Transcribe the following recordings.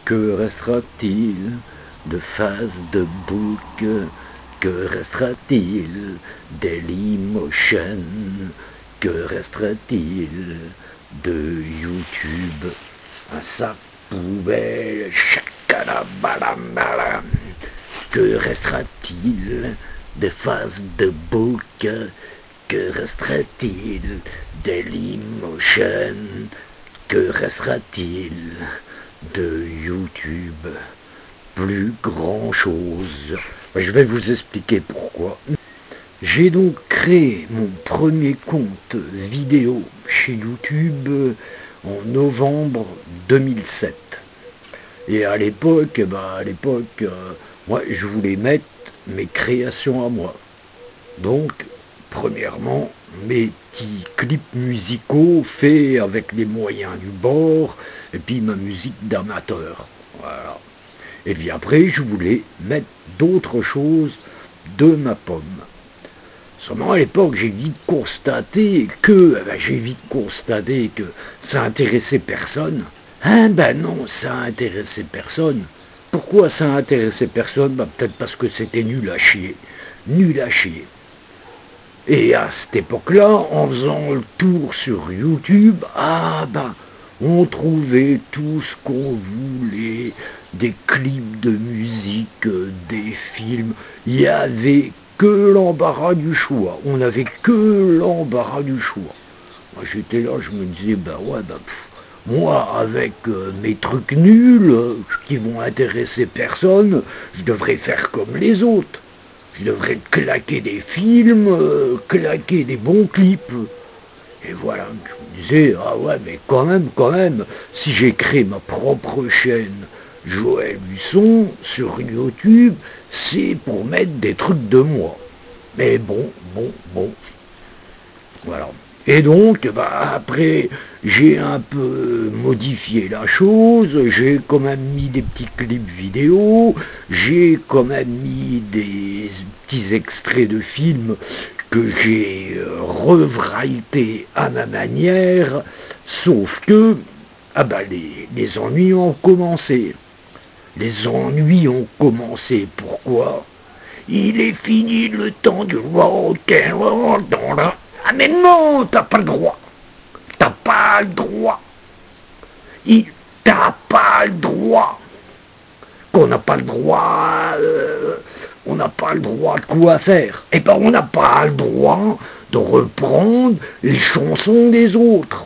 Que restera-t-il de Facebook? Que restera-t-il Dailymotion? Que restera-t-il de YouTube? Un sac poubelle, chakalabalamala. Que restera-t-il de Facebook? Que restera-t-il Dailymotion? Que restera-t-il de YouTube? Plus grand-chose. Je vais vous expliquer pourquoi. J'ai donc créé mon premier compte vidéo chez YouTube en novembre 2007. Et à l'époque, moi je voulais mettre mes créations à moi. Donc, premièrement, mes petits clips musicaux faits avec les moyens du bord, et puis ma musique d'amateur. Voilà. Et puis après, je voulais mettre d'autres choses de ma pomme. Seulement à l'époque, j'ai vite constaté que ça intéressait personne. Hein, ben non, ça intéressait personne. Pourquoi ça intéressait personne? Ben, peut-être parce que c'était nul à chier. Nul à chier. Et à cette époque-là, en faisant le tour sur YouTube, on trouvait tout ce qu'on voulait, des clips de musique, des films. Il n'y avait que l'embarras du choix. On n'avait que l'embarras du choix. Moi j'étais là, je me disais, moi avec mes trucs nuls, qui vont intéresser personne, je devrais faire comme les autres. Je devrais claquer des films, claquer des bons clips. Et voilà, je me disais, mais quand même, si j'ai créé ma propre chaîne, Joël Buisson, sur YouTube, c'est pour mettre des trucs de moi. Mais bon. Voilà. Et donc, après, j'ai un peu modifié la chose, j'ai quand même mis des petits clips vidéo, j'ai quand même mis des petits extraits de films que j'ai revrailletés à ma manière, sauf que, les ennuis ont commencé. Les ennuis ont commencé, pourquoi? Il est fini le temps du rock'n'roll dans la... Ah mais non, t'as pas le droit. T'as pas le droit. T'as pas le droit. Qu'on n'a pas le droit... on n'a pas le droit de quoi faire. Eh ben on n'a pas le droit de reprendre les chansons des autres.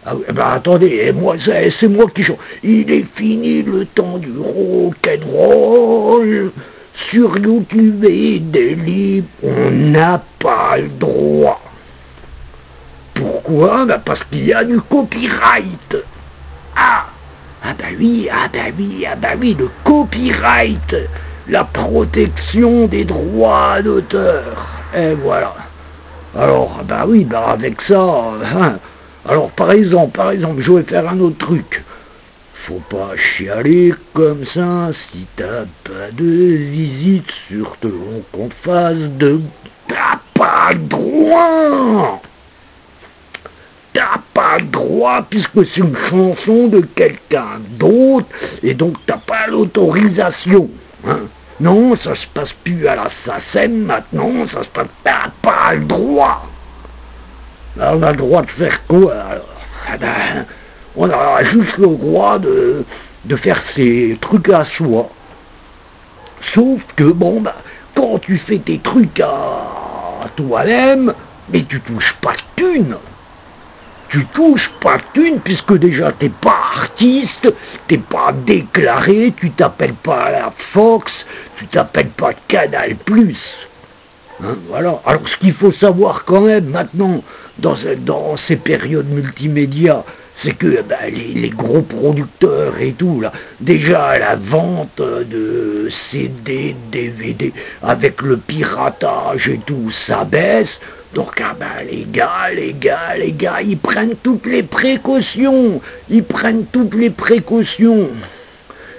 Ah oui, attendez, et moi, c'est moi qui chante. Il est fini le temps du rock'n'roll. Sur YouTube et Daily, on n'a pas le droit. Pourquoi? Parce qu'il y a du copyright. Oui, le copyright, la protection des droits d'auteur. Et voilà. Alors, avec ça, alors par exemple, je vais faire un autre truc. Faut pas chialer comme ça si t'as pas de visite sur ton compte face de... T'as pas le droit. T'as pas le droit puisque c'est une chanson de quelqu'un d'autre et donc t'as pas l'autorisation. Hein. Non, ça se passe plus à la SACEM maintenant, ça se passe... T'as pas le droit. Alors, on a le droit de faire quoi alors? On a juste le droit de faire ces trucs à soi. Sauf que, quand tu fais tes trucs à toi-même, mais tu touches pas de thunes. Tu touches pas de thunes puisque déjà t'es pas artiste, t'es pas déclaré, tu t'appelles pas la Fox, tu t'appelles pas Canal+. Hein, voilà. Alors ce qu'il faut savoir quand même maintenant, dans ces périodes multimédia, c'est que les gros producteurs et tout, là, déjà la vente de CD, DVD, avec le piratage et tout, ça baisse. Donc les gars, ils prennent toutes les précautions.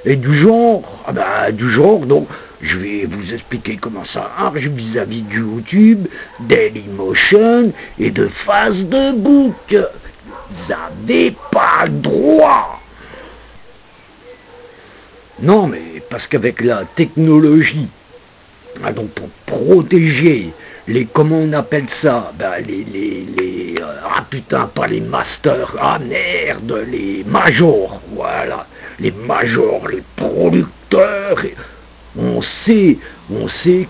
Et du genre, donc, je vais vous expliquer comment ça marche vis-à-vis de YouTube, Dailymotion et de Facebook. Vous n'avez pas le droit. parce qu'avec la technologie, donc pour protéger les, comment on appelle ça, ah putain, pas les masters, ah merde, les majors, voilà, les majors, les producteurs, on sait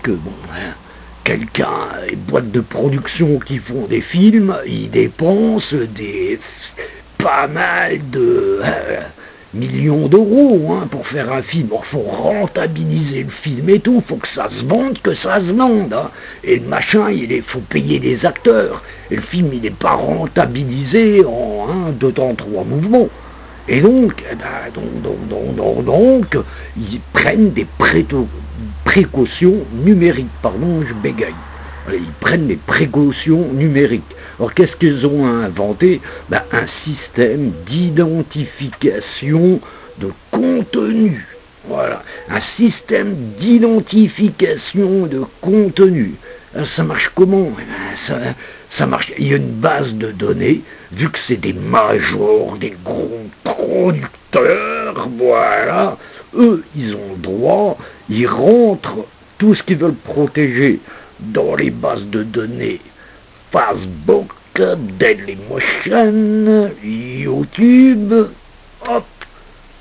que, bon, hein, quelqu'un, les boîtes de production qui font des films, ils dépensent pas mal de millions d'euros hein, pour faire un film. Il faut rentabiliser le film et tout, faut que ça se vende, hein. Et le machin, il faut payer les acteurs. Et le film, il n'est pas rentabilisé en 1, 2 temps, 3 mouvements. Et donc, ils prennent des précautions numériques. Pardon, je bégaye. Ils prennent des précautions numériques. Alors qu'est-ce qu'ils ont inventé? Un système d'identification de contenu. Voilà, un système d'identification de contenu. Alors, ça marche comment? Ça marche, il y a une base de données, vu que c'est des majors, des gros producteurs, voilà, eux, ils ont le droit, ils rentrent tout ce qu'ils veulent protéger dans les bases de données Facebook, Dailymotion, YouTube, hop,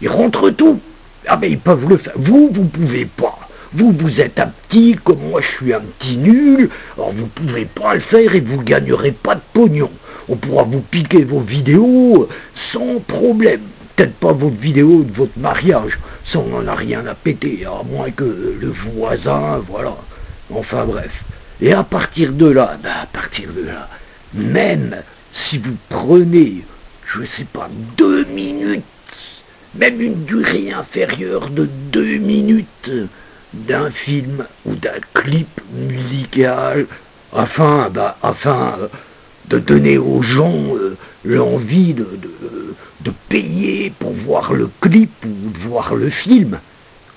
ils rentrent tout. Ah ben ils peuvent le faire. Vous pouvez pas. Vous êtes un petit, comme moi je suis un petit nul, alors vous pouvez pas le faire et vous gagnerez pas de pognon. On pourra vous piquer vos vidéos sans problème. Peut-être pas votre vidéo de votre mariage, ça on n'en a rien à péter, à moins que le voisin, voilà. Enfin bref. Et à partir de là, même si vous prenez, je sais pas, 2 minutes, même une durée inférieure de 2 minutes d'un film ou d'un clip musical, afin de donner aux gens l'envie de payer pour voir le clip ou de voir le film,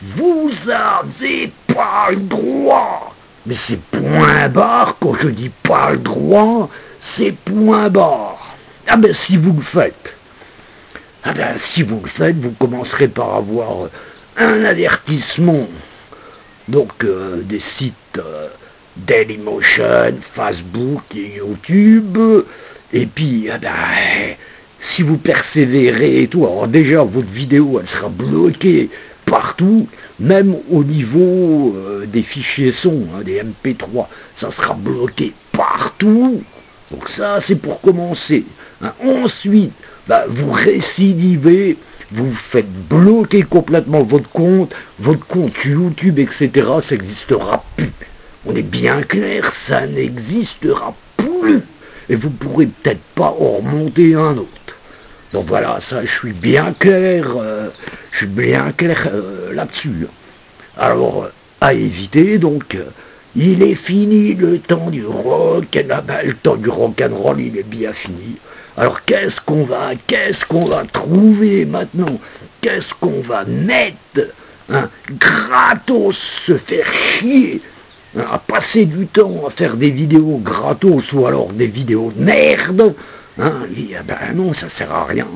vous avez pas le droit. Mais c'est point barre, quand je dis pas le droit, c'est point barre. Ah ben si vous le faites, vous commencerez par avoir un avertissement. Donc des sites Dailymotion, Facebook et YouTube. Et puis, si vous persévérez et tout, alors déjà votre vidéo elle sera bloquée partout, même au niveau des fichiers son, des MP3, ça sera bloqué partout. Donc ça, c'est pour commencer. Ensuite, vous récidivez, vous faites bloquer complètement votre compte YouTube, etc. Ça n'existera plus. On est bien clair, ça n'existera plus. Et vous pourrez peut-être pas en remonter un autre. Donc voilà, ça, je suis bien clair là-dessus. Alors, à éviter, donc, il est fini le temps du rock, le temps du rock'n'roll, il est bien fini. Alors qu'est-ce qu'on va trouver maintenant? Qu'est-ce qu'on va mettre? Gratos, se faire chier, à passer du temps à faire des vidéos gratos ou alors des vidéos de merde. Non, ça sert à rien.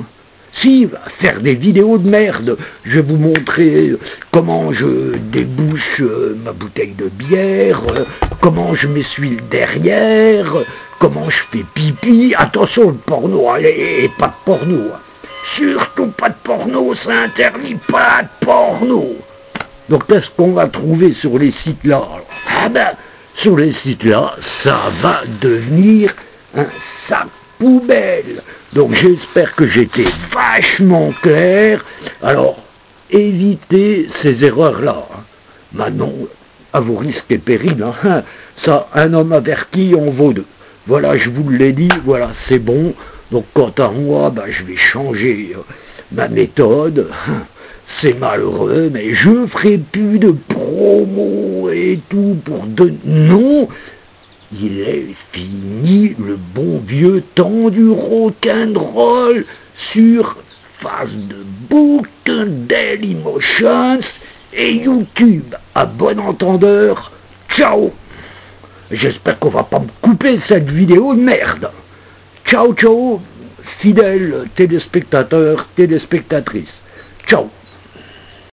Si, faire des vidéos de merde, je vais vous montrer comment je débouche ma bouteille de bière, comment je m'essuie le derrière, comment je fais pipi. Attention, le porno, allez, pas de porno. Surtout pas de porno, c'est interdit, pas de porno. Donc qu'est-ce qu'on va trouver sur les sites-là? Sur les sites-là, ça va devenir un sac poubelle. Donc j'espère que j'étais vachement clair. Alors, évitez ces erreurs-là. Maintenant, à vos risques et périls, ça, un homme averti en vaut 2. Voilà, je vous l'ai dit, voilà, c'est bon. Donc quant à moi, je vais changer ma méthode. C'est malheureux, mais je ferai plus de promo et tout pour donner... Non, il est fini le bon vieux temps du rock'n'roll sur Facebook, Dailymotion et YouTube. À bon entendeur, ciao. J'espère qu'on va pas me couper cette vidéo de merde. Ciao, ciao, fidèles téléspectateurs, téléspectatrices. Ciao.